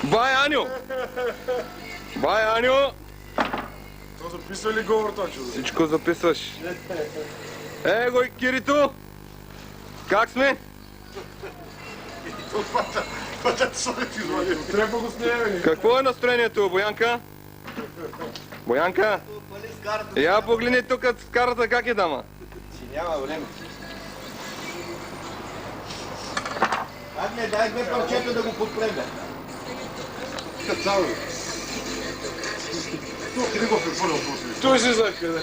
Бай, Аню! Бай, Аню! То записва ли говор точно? Всичко записваш. Его и Кирито! Как сме? Трябва го снимаме. Какво е настроението, Боянка? Боянка? Я погледни тук с карата как е дама. Си няма време. Агне, дай две парчета да го подпреме. Кацало. Тук не го препълнил после. Той се закъде.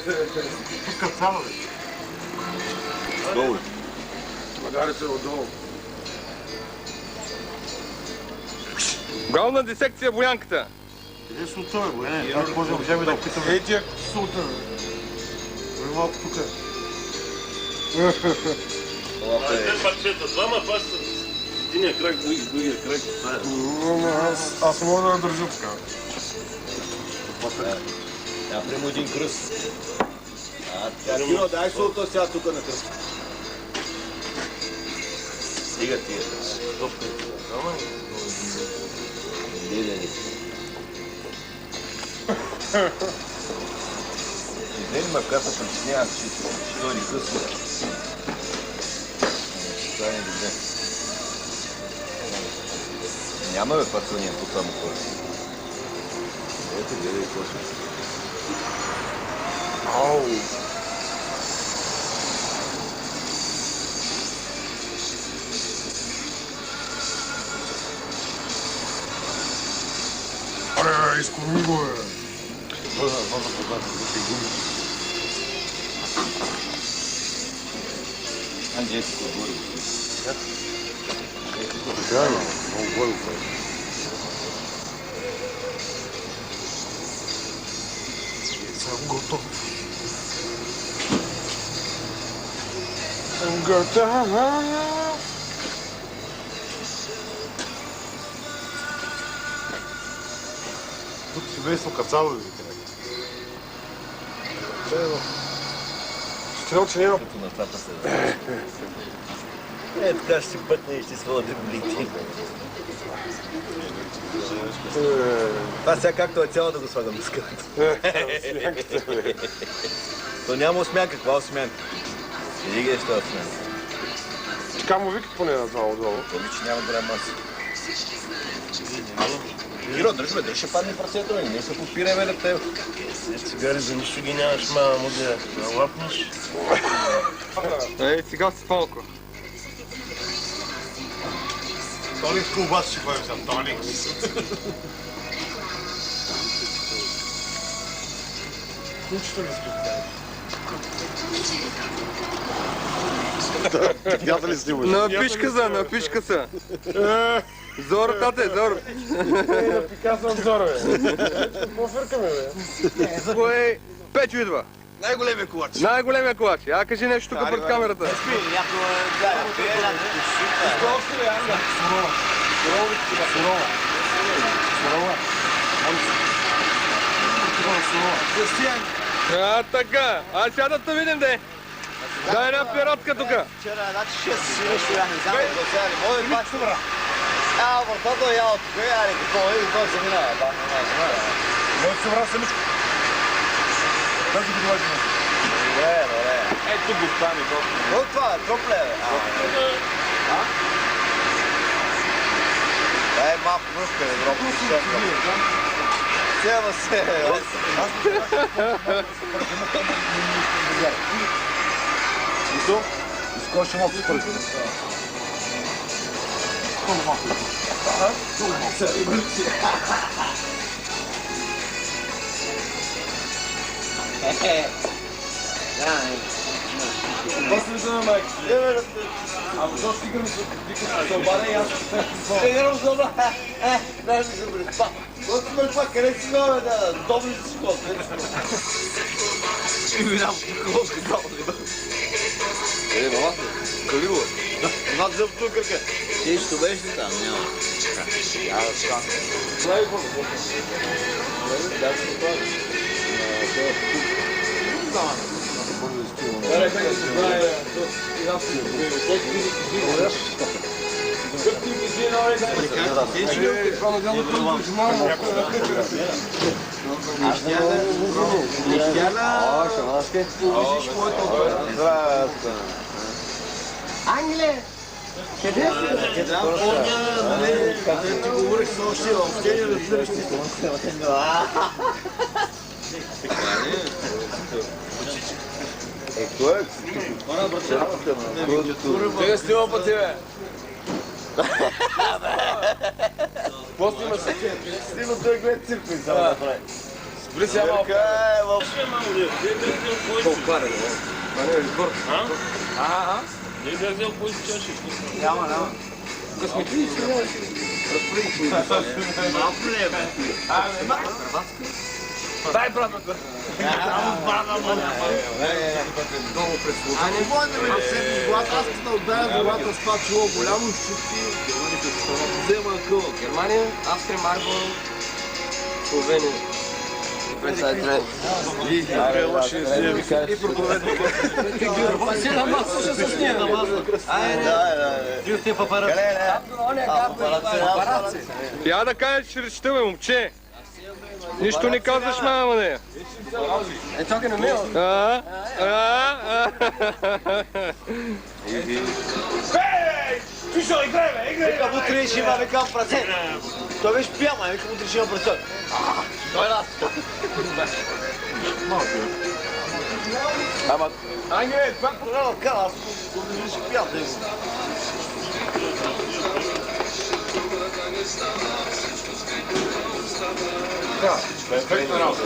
Тук кацало. Долу. Магари се отдолу. Главна дисекция Боянката. Къде са от това, бе? Как може да вземе да опитаме? Ей, тия са от това. Ой, малко тук. Две парчета, двама пащат. Единия крак, другия крак. Аз мога да държа така. Направи един кръст. Киро, дай солта сега тук на кръст. Стига тия. Не. Излезе макар се притеснявам, че той ни късно. Това не добре. Няма бе пацания по само хора. Ето гледай какво се. Ау! Аре, изкорми го, бе! Анджетико гори. Така е, много гори, бе. Съм готов. Съм готов. Тук семейство кацало ви викаме. Стрел, че няма. Като на това се да. Така ще си пътне и ще сводим блики. Това сега както е цяло да го слагам с кръвата. То няма осмянка, каква осмянка? Иди ги ще осмянка. Така му викат поне на това отдолу. Тоби, че няма голяма маса. Киро, дръж ще падне прасето, не се подпирай бе на теб. Цигари за нищо ги нямаш, мама, му да лапнеш. Ей, сега си палко. Тоникс колбаса ще ходим за Тоникс. Кучето ли спи? Пята ли снимаш? На пишка са. Зор, тате, Зор. На пика съм Зор, бе. Какво фъркаме, бе? Кой Печо идва? Най-големия колач. Най-големия колач. Я кажи нещо тук пред камерата. А, така. А сега да те видим, де. Дай една пиратка тука. Вчера, значи 6 си нещо, я не знам, какво сега не мога да бачи. Въртото я от кой, аре, какво е, и той се минава. Може да се враз самичко. Тази го довади на. Добре. Ето го стане, Какво е това? Тропле, бе? Дай малко мръвка, бе, дробно си чакам. Сема се, Смисъл? Изкоро ще мога да се пръкне. Колко малко? Колко Бас ли за майки? Ама защо стигаме с обада и аз ще се Стигам с обада? Дай ми се преспа. Когато ме пак, къде си ме, да, добри си кофе. Ще ми минам колко долу. Къде, мама? Къде го? Над зъбто кръка. Ти ще беше ли там? Няма. Я да там. Това е какво? Да, ще правиш. Аре, как да се знае, и аз си снимки си едно и Това на делото е професионално. Ангеле! Къде си? Да, помня, къде ти говорих с още в тени да следващи. Кой е? Тега снима по тебе. Какво снима се? Снима той глед цирко и само направи. Спри сега малко. Не бях взел по чаши. Няма. Малко ли е, бе? Дай братата. А не може да ме седни глад, аз като отдая глата с това чуло голямо щупки. Взема къл. Германия, Австрия, Марбол, Словения. Я да кажеш, че речта, бе, момче. Нищо не казваш, мама, не. Е, чакай на мил. Слушай, играй, бе, играй! Вика, утре ще има, викам, процент. Той беше пияма, вика, утре ще има процент. Той раз. Ама, Ангеле, това Тогава кара, аз утре ще пиям. перфектна работа.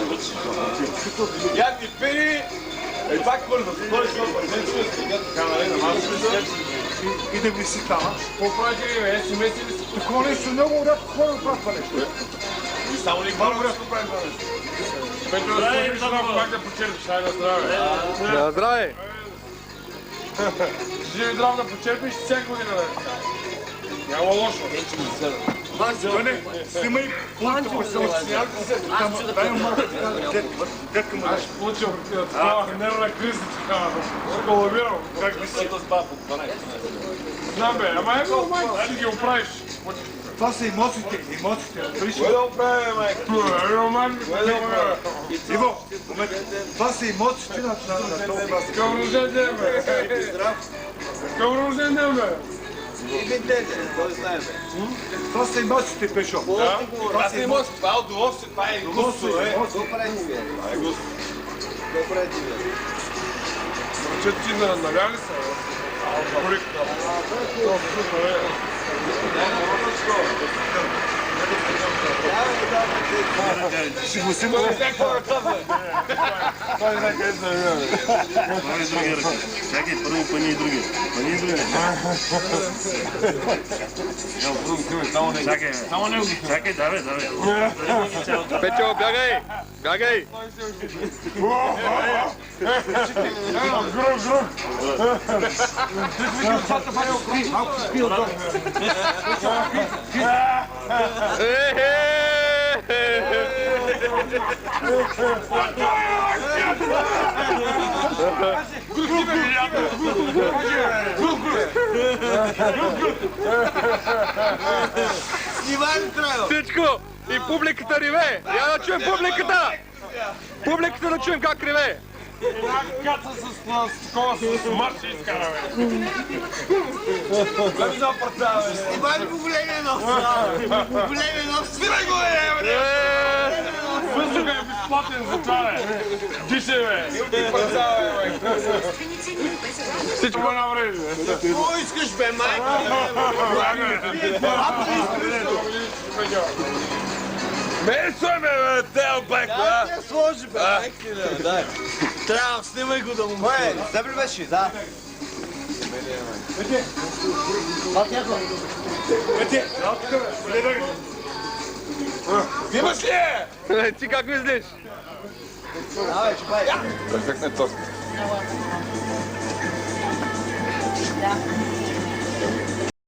Ядни пери, това кърва, той ще и да ви си там. Какво правите ви, бе? Си месили си? Такова нещо много рядко хора правят това нещо. И само ли хора рядко правим това нещо? Петро, да скажеш само как да почерпиш, ай на здраве. На здраве. Живи здрав да почерпиш всяка година, бе. Няма лошо. Бъде, снимай планче, бе, само сниялки се. Дай малко, детка му даш. Получил такава нервна криза, такава. Ще колабирам, как би си. Знам, бе, ама е нормално, дай да ги оправиш. Това са емоциите. Разбираш ли? Кой да оправя, майка? Е, роман, Иво, това са емоциите на този бас. Към рожден ден, бе. Към рожден ден, бе. Това са емоциите, Пешо. Това са емоции, това е удоволствие, това е изкуство, е. Че ти наляли са, бе? Горик. Ще го сима. Чакай, първо пани и други. Чакай, само него. Чакай, давай. Петьо, бягай! Бягай! Снимай ли трябва? Всичко! И публиката реве! Я да чуем публиката! Публиката да чуем как реве! Една каца с такова с марш изкара, бе. Гледай за парта, бе. Снимай ли по големия нос? По големия нос. Свирай го, бе! Въздуха е безплатен за това, бе. Дише, бе. Илки парта, бе. Всичко е навреди, бе. Какво искаш, бе, майка? Месой ме, бе, тел бек, бе. Да, не сложи, бе, майка. Дай. Трябва, снимай го да му мъже. Забри беше, да. Имаш ли е? Ти как мислиш? Давай, чупай. Перфектна тоска. Да.